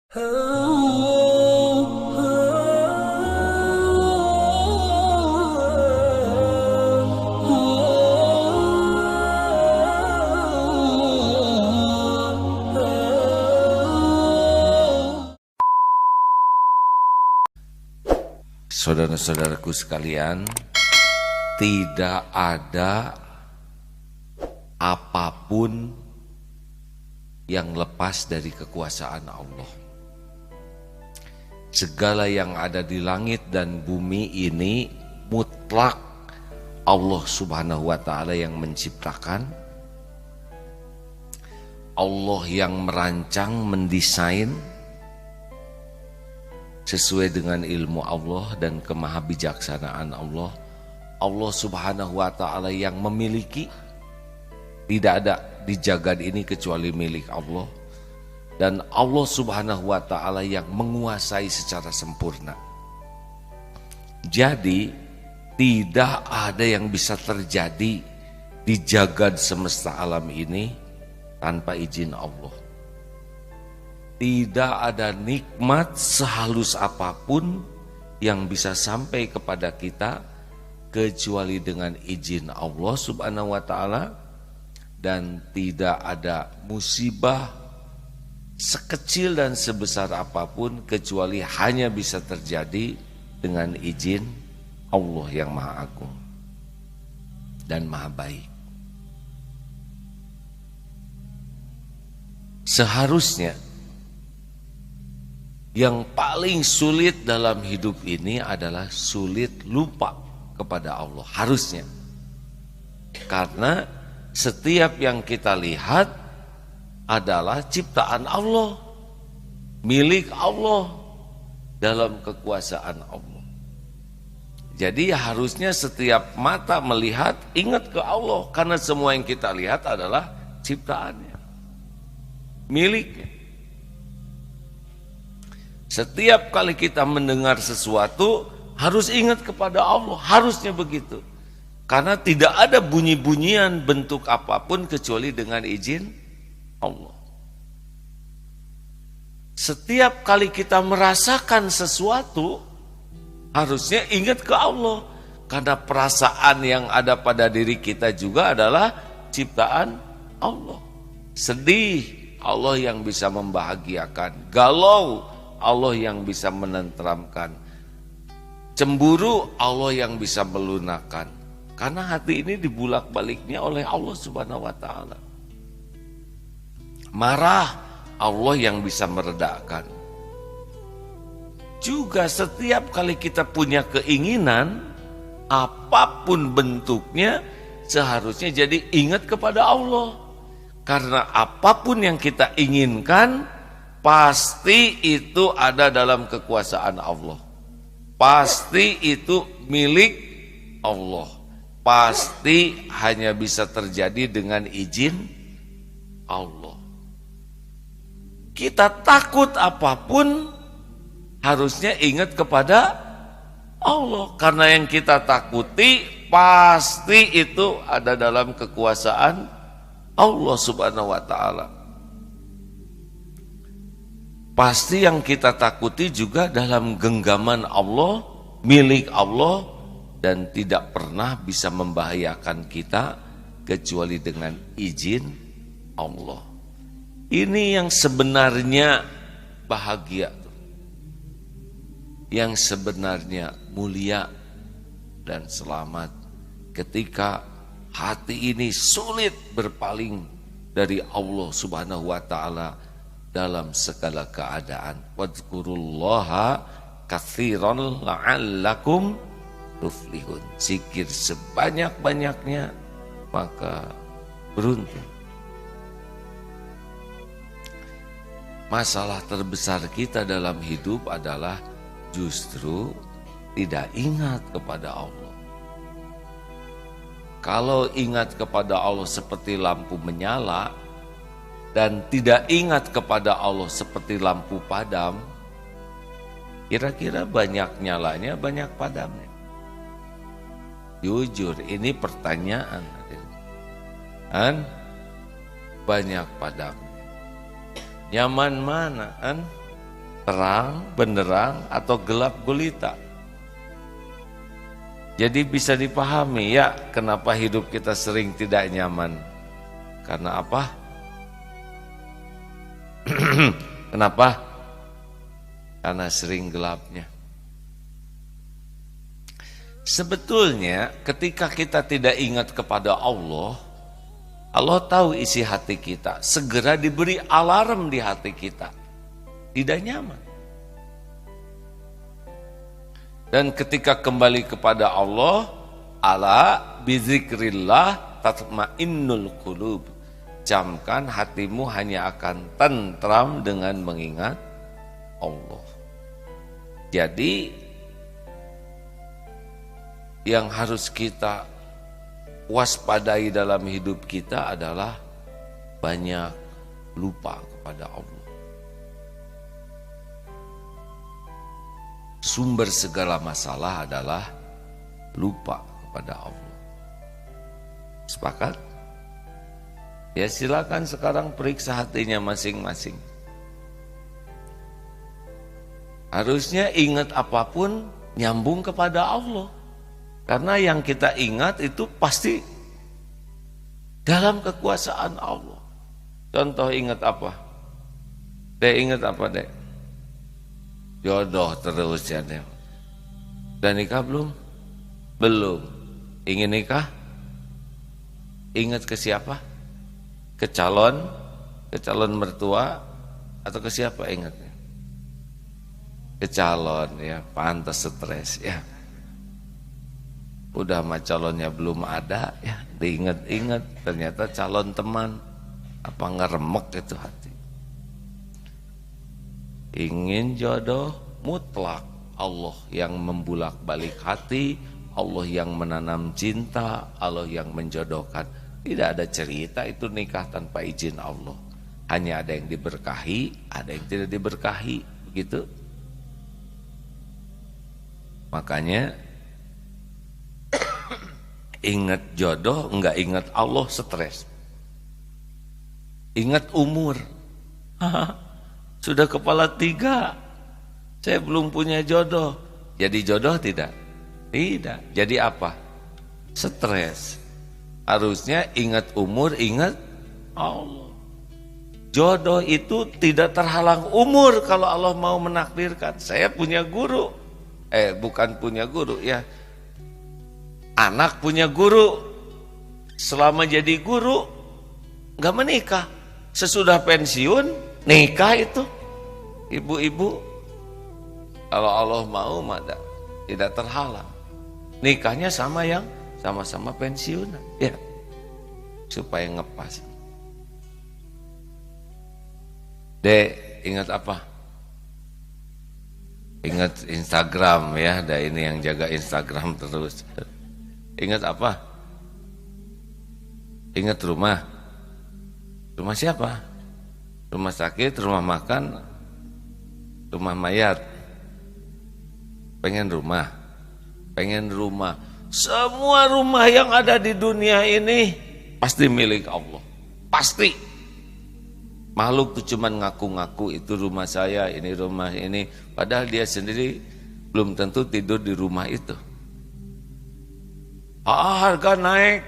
Saudara-saudaraku sekalian, tidak ada apapun yang lepas dari kekuasaan Allah. Segala yang ada di langit dan bumi ini mutlak Allah Subhanahu wa Ta'ala yang menciptakan, Allah yang merancang, mendesain sesuai dengan ilmu Allah dan kemahabijaksanaan Allah. Allah Subhanahu wa Ta'ala yang memiliki, tidak ada di jagad ini kecuali milik Allah, dan Allah Subhanahu wa Ta'ala yang menguasai secara sempurna. Jadi tidak ada yang bisa terjadi di jagad semesta alam ini tanpa izin Allah. Tidak ada nikmat sehalus apapun yang bisa sampai kepada kita kecuali dengan izin Allah Subhanahu wa Ta'ala, dan tidak ada musibah sekecil dan sebesar apapun kecuali hanya bisa terjadi dengan izin Allah yang Maha Agung dan Maha Baik. Seharusnya yang paling sulit dalam hidup ini adalah sulit lupa kepada Allah. Harusnya. Karena setiap yang kita lihat adalah ciptaan Allah, milik Allah, dalam kekuasaan Allah. Jadi harusnya setiap mata melihat ingat ke Allah, karena semua yang kita lihat adalah ciptaannya, miliknya. Setiap kali kita mendengar sesuatu harus ingat kepada Allah, harusnya begitu. Karena tidak ada bunyi-bunyian bentuk apapun kecuali dengan izin Allah. Setiap kali kita merasakan sesuatu harusnya ingat ke Allah, karena perasaan yang ada pada diri kita juga adalah ciptaan Allah. Sedih, Allah yang bisa membahagiakan. Galau, Allah yang bisa menenteramkan. Cemburu, Allah yang bisa melunakkan. Karena hati ini dibulak-baliknya oleh Allah Subhanahu wa Ta'ala. Marah, Allah yang bisa meredakan. Juga setiap kali kita punya keinginan, apapun bentuknya, seharusnya jadi ingat kepada Allah. Karena apapun yang kita inginkan, pasti itu ada dalam kekuasaan Allah. Pasti itu milik Allah. Pasti hanya bisa terjadi dengan izin Allah. Kita takut apapun harusnya ingat kepada Allah, karena yang kita takuti pasti itu ada dalam kekuasaan Allah Subhanahu wa Ta'ala. Pasti yang kita takuti juga dalam genggaman Allah, milik Allah, dan tidak pernah bisa membahayakan kita kecuali dengan izin Allah. Ini yang sebenarnya bahagia, yang sebenarnya mulia dan selamat, ketika hati ini sulit berpaling dari Allah Subhanahu wa Ta'ala dalam segala keadaan. Wadhkurullaha katsiran la'allakum tuflihun. Zikir sebanyak-banyaknya maka beruntung. Masalah terbesar kita dalam hidup adalah justru tidak ingat kepada Allah. Kalau ingat kepada Allah seperti lampu menyala dan tidak ingat kepada Allah seperti lampu padam, kira-kira banyak nyalanya, banyak padamnya. Jujur, ini pertanyaan. Kan? Banyak padamnya. Nyaman mana? Kan? terang, benderang, atau gelap gulita. Jadi bisa dipahami ya kenapa hidup kita sering tidak nyaman. Karena apa? Kenapa? Karena sering gelapnya. Sebetulnya ketika kita tidak ingat kepada Allah, Allah tahu isi hati kita, segera diberi alarm di hati kita. Tidak nyaman. Dan ketika kembali kepada Allah, ala bizikrillah tatmainnul qulub. Camkan hatimu hanya akan tentram dengan mengingat Allah. Jadi yang harus kita waspadai dalam hidup kita adalah banyak lupa kepada Allah. Sumber segala masalah adalah lupa kepada Allah. Sepakat? Ya silakan sekarang periksa hatinya masing-masing. Harusnya ingat apapun nyambung kepada Allah. Karena yang kita ingat itu pasti dalam kekuasaan Allah. Contoh ingat apa? Dek ingat apa dek? Jodoh terus ya dek. Dan nikah belum? Belum. Ingin nikah? Ingat ke siapa? Ke calon mertua atau ke siapa ingatnya? Ke calon ya, pantas stres ya. Udah mah calonnya belum ada ya, diingat-ingat ternyata calon teman, apa ngeremek itu hati. Ingin jodoh mutlak, Allah yang membulak-balik hati, Allah yang menanam cinta, Allah yang menjodohkan. Tidak ada cerita itu nikah tanpa izin Allah. Hanya ada yang diberkahi, ada yang tidak diberkahi, begitu. Makanya ingat jodoh, enggak ingat Allah, stres. Ingat umur. Sudah kepala 3, saya belum punya jodoh. Jadi jodoh tidak? Tidak. Jadi apa? Stres. Harusnya ingat umur, ingat Allah. Jodoh itu tidak terhalang umur kalau Allah mau menakdirkan. Saya punya guru. Bukan punya guru ya. Anak punya guru. Selama jadi guru enggak menikah. Sesudah pensiun nikah itu. Ibu-ibu kalau Allah mau mada tidak terhalang. Nikahnya sama yang sama-sama pensiunan ya. Supaya ngepas. Dek, ingat apa? Ingat Instagram ya, ada ini yang jaga Instagram terus. Ingat apa? Ingat rumah. Rumah siapa? Rumah sakit, rumah makan, rumah mayat. Pengen rumah. Pengen rumah. Semua rumah yang ada di dunia ini pasti milik Allah. Pasti. Makhluk tuh cuman ngaku-ngaku itu rumah saya, ini rumah ini. Padahal dia sendiri belum tentu tidur di rumah itu. Harga naik,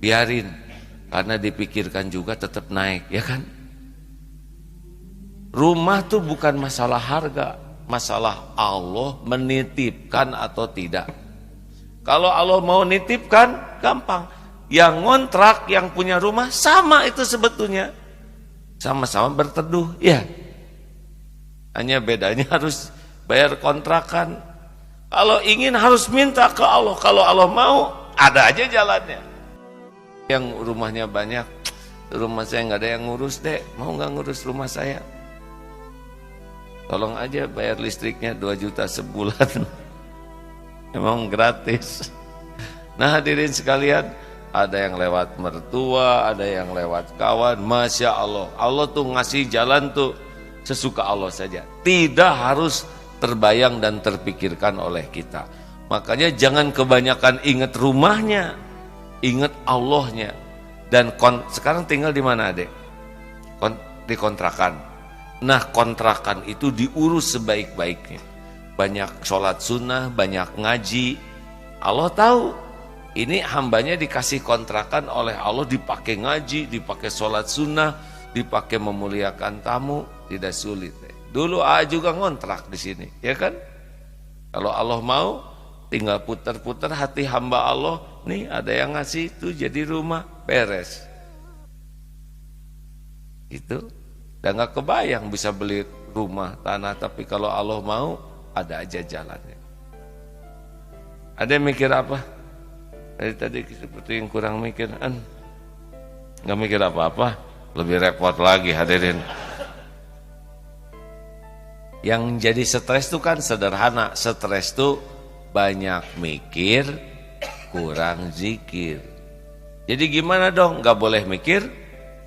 biarin. Karena dipikirkan juga tetap naik, ya kan? Rumah tuh bukan masalah harga, masalah Allah menitipkan atau tidak. Kalau Allah mau nitipkan, gampang. Yang ngontrak, yang punya rumah, sama itu sebetulnya. Sama-sama berteduh, ya. Hanya bedanya harus bayar kontrakan. Kalau ingin harus minta ke Allah. Kalau Allah mau, ada aja jalannya. Yang rumahnya banyak, rumah saya nggak ada yang ngurus deh. Mau nggak ngurus rumah saya? Tolong aja bayar listriknya 2 juta sebulan. Emang gratis. Nah hadirin sekalian, ada yang lewat mertua, ada yang lewat kawan. Masya Allah, Allah tuh ngasih jalan tuh sesuka Allah saja. Tidak harus terbayang dan terpikirkan oleh kita. Makanya jangan kebanyakan ingat rumahnya, ingat Allahnya. Dan sekarang tinggal di mana adek? Di kontrakan. Nah, kontrakan itu diurus sebaik-baiknya. Banyak sholat sunnah, banyak ngaji. Allah tahu ini hambanya dikasih kontrakan oleh Allah, dipakai ngaji, dipakai sholat sunnah, dipakai memuliakan tamu, tidak sulit. Dulu juga ngontrak di sini, ya kan? Kalau Allah mau, tinggal putar-putar hati hamba Allah, nih ada yang ngasih itu jadi rumah, beres. Itu, udah nggak kebayang bisa beli rumah, tanah, tapi kalau Allah mau, ada aja jalannya. Ada yang mikir apa? Dari tadi seperti yang kurang mikir, nggak mikir apa-apa, lebih repot lagi hadirin. Yang jadi stres itu kan sederhana, stres itu banyak mikir, kurang zikir. Jadi gimana dong? Nggak boleh mikir?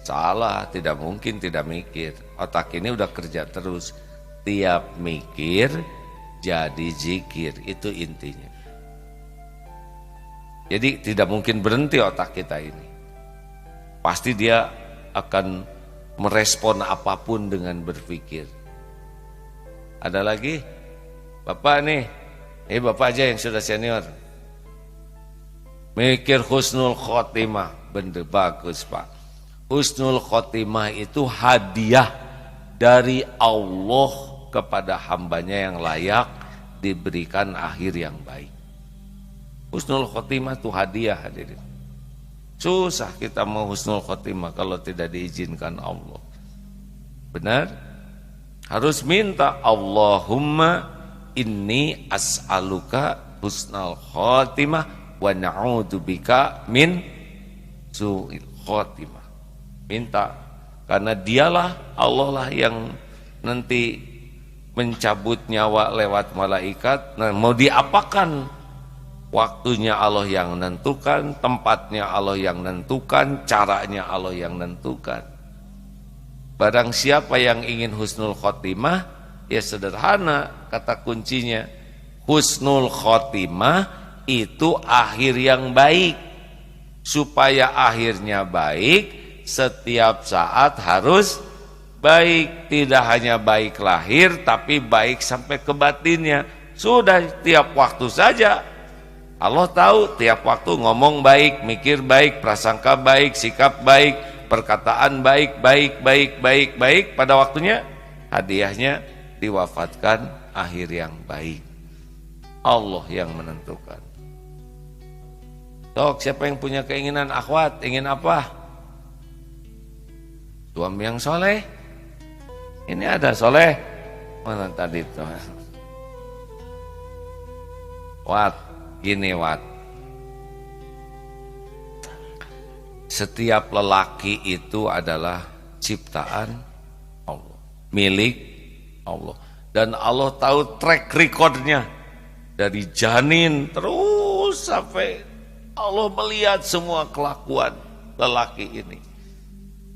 Salah, tidak mungkin tidak mikir. Otak ini udah kerja terus. Tiap mikir jadi zikir, itu intinya. Jadi tidak mungkin berhenti otak kita ini. Pasti dia akan merespon apapun dengan berpikir. Ada lagi? Bapak nih, Bapak aja yang sudah senior. Mikir husnul khotimah, bener bagus Pak. Husnul khotimah itu hadiah dari Allah kepada hambanya yang layak diberikan akhir yang baik. Husnul khotimah itu hadiah hadirin. Susah kita mau husnul khotimah kalau tidak diizinkan Allah. Benar? Harus minta, Allahumma inni as'aluka husnul khotimah wa na'udzubika min su'il khotimah. Minta, karena dialah Allah lah yang nanti mencabut nyawa lewat malaikat. Nah, mau diapakan? Waktunya Allah yang menentukan, tempatnya Allah yang menentukan, caranya Allah yang menentukan. Barang siapa yang ingin husnul khotimah, ya sederhana kata kuncinya. Husnul khotimah itu akhir yang baik. Supaya akhirnya baik, setiap saat harus baik. Tidak hanya baik lahir, tapi baik sampai ke batinnya. Sudah tiap waktu saja. Allah tahu tiap waktu ngomong baik, mikir baik, prasangka baik, sikap baik, perkataan baik, baik. Pada waktunya hadiahnya diwafatkan akhir yang baik. Allah yang menentukan. Sok, siapa yang punya keinginan akhwat, ingin apa? Suami yang soleh. Ini ada soleh. Mana tadi tuh? Wat. Gini Wat, setiap lelaki itu adalah ciptaan Allah, milik Allah. Dan Allah tahu track recordnya dari janin terus sampai Allah melihat semua kelakuan lelaki ini.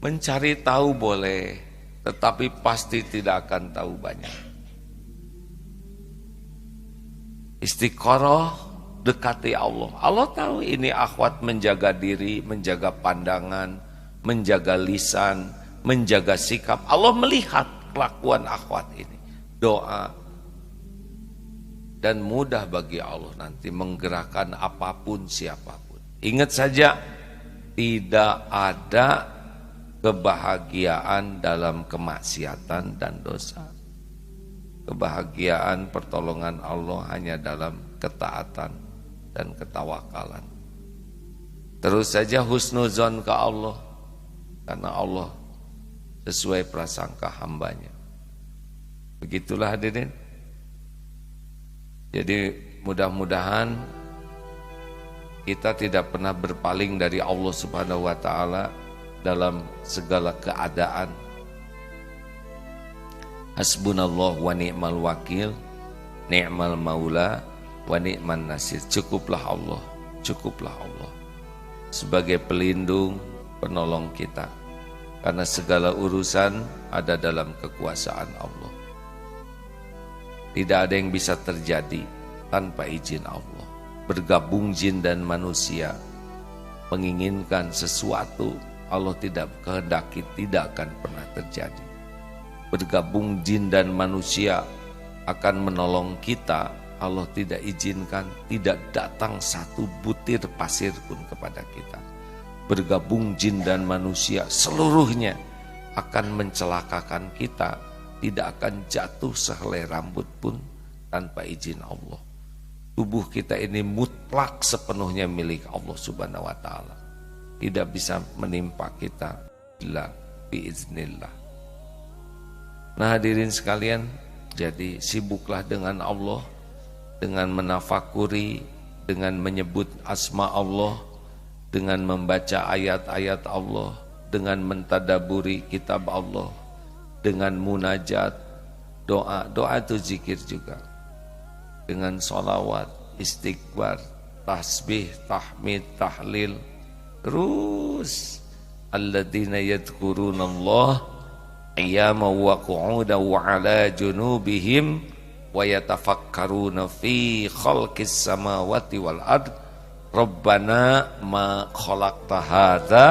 Mencari tahu boleh, tetapi pasti tidak akan tahu banyak. Istiqoroh, dekati Allah. Allah tahu ini akhwat menjaga diri, menjaga pandangan, menjaga lisan, menjaga sikap. Allah melihat kelakuan akhwat ini. Doa. Dan mudah bagi Allah nanti menggerakkan apapun siapapun. Ingat saja, tidak ada kebahagiaan dalam kemaksiatan dan dosa. Kebahagiaan pertolongan Allah hanya dalam ketaatan dan ketawakalan. Terus saja husnuzon ke Allah, karena Allah sesuai prasangka hambanya. Begitulah hadirin. Jadi mudah-mudahan kita tidak pernah berpaling dari Allah Subhanahu wa ta'ala dalam segala keadaan. Hasbunallah wa ni'mal wakil, ni'mal maula wa ni'man nasir. Cukuplah Allah, cukuplah Allah sebagai pelindung, penolong kita, karena segala urusan ada dalam kekuasaan Allah. Tidak ada yang bisa terjadi tanpa izin Allah. Bergabung jin dan manusia menginginkan sesuatu, Allah tidak kehendaki, tidak akan pernah terjadi. bergabung jin dan manusia akan menolong kita, Allah tidak izinkan, tidak datang satu butir pasir pun kepada kita. Bergabung jin dan manusia seluruhnya akan mencelakakan kita, tidak akan jatuh sehelai rambut pun tanpa izin Allah. Tubuh kita ini mutlak sepenuhnya milik Allah Subhanahu wa taala. Tidak bisa menimpa kita illa biiznillah. Nah hadirin sekalian, jadi sibuklah dengan Allah, dengan menafakuri, dengan menyebut asma Allah, dengan membaca ayat-ayat Allah, dengan mentadaburi kitab Allah, dengan munajat, doa itu zikir juga, dengan sholawat, istighfar, tasbih, tahmid, tahlil, terus alladzina yadhkurunallah qiyaman wa qu'udan wa ala junubihim wa yatafakkaruna fi khalqis samawati wal ard rabbana ma khalaqta hadza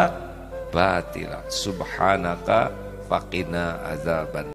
batila subhanaka faqina azaban